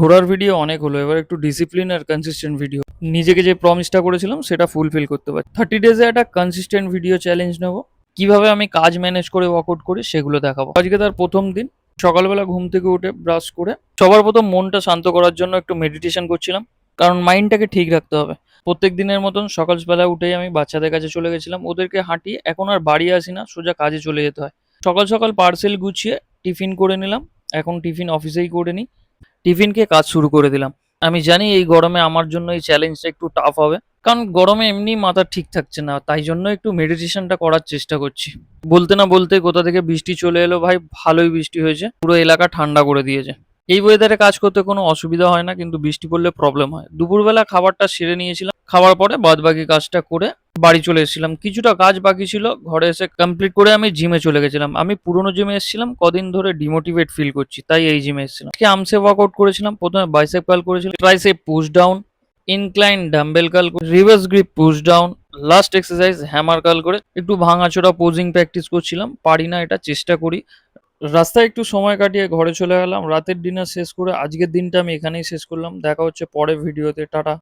ঘোরার ভিডিও অনেক হলো, এবার একটু ডিসিপ্লিন আর কনসিস্টেন্ট ভিডিও। নিজেকে যে প্রমিসটা করেছিলাম সেটা ফুলফিল করতে পারি। 30 ডেজে একটা কনসিস্টেন্ট ভিডিও চ্যালেঞ্জ নেবো। কিভাবে আমি কাজ ম্যানেজ করে ওয়ার্কআউট করি সেগুলো দেখাবো। আজকে তার প্রথম দিন। সকালবেলা ঘুম থেকে উঠে ব্রাশ করে সবার প্রথম মনটা শান্ত করার জন্য একটু মেডিটেশন করছিলাম, কারণ মাইন্ডটাকে ঠিক রাখতে হবে। প্রত্যেক দিনের মতন সকালবেলা উঠেই আমি বাচ্চাদের কাছে চলে গেছিলাম, ওদেরকে হাঁটিয়ে এখন আর বাড়ি আসি না, সোজা কাজে চলে যেতে হয়। সকাল সকাল পার্সেল গুছিয়ে টিফিন করে নিলাম। এখন টিফিন অফিসেই করে নিই। টিফিন খেয়ে কাজ শুরু করে দিলাম। আমি জানি এই গরমে আমার জন্য এই চ্যালেঞ্জটা একটু টাফ হবে। কারণ গরমে এমনি মাথা ঠিক থাকছে না। তাই জন্য একটু মেডিটেশনটা করার চেষ্টা করছি। বলতে না বলতে কোথা থেকে বৃষ্টি চলে এলো ভাই, ভালোই বৃষ্টি হয়েছে। পুরো এলাকা ঠান্ডা করে দিয়েছে। এই ওয়েদারে কাজ করতে কোনো অসুবিধা হয় না, কিন্তু বৃষ্টি পড়লে প্রবলেম হয়। দুপুরবেলা খাবারটা সেরে নিয়েছিলাম। খাওয়ার পরে বাদবাকি কাজটা করে বাড়ি চলে এসেছিলাম। কিছুটা কাজ বাকি ছিল, ঘরে এসে কমপ্লিট করে আমি জিমে চলে গেছিলাম। আমি পুরোনো জিমে এসেছিলাম, কদিন ধরে ডিমোটিভেট ফিল করছি, তাই এই জিমে এসেছিলাম। আজকে আর্মসে ওয়ার্কআউট করেছিলাম। প্রথমে বাইসেপ কার্ল করেছিলাম, tricep push down, incline dumbbell curl, reverse grip push down, last exercise hammer curl করে একটু ভাঙাচোরা পোজিং প্র্যাকটিস করছিলাম। পারি না, এটা চেষ্টা করি। রাস্তায় একটু সময় কাটিয়ে ঘরে চলে গেলাম। রাতের ডিনার শেষ করে আজকের দিনটা আমি এখানেই শেষ করলাম। দেখা হচ্ছে পরের ভিডিওতে। টাটা।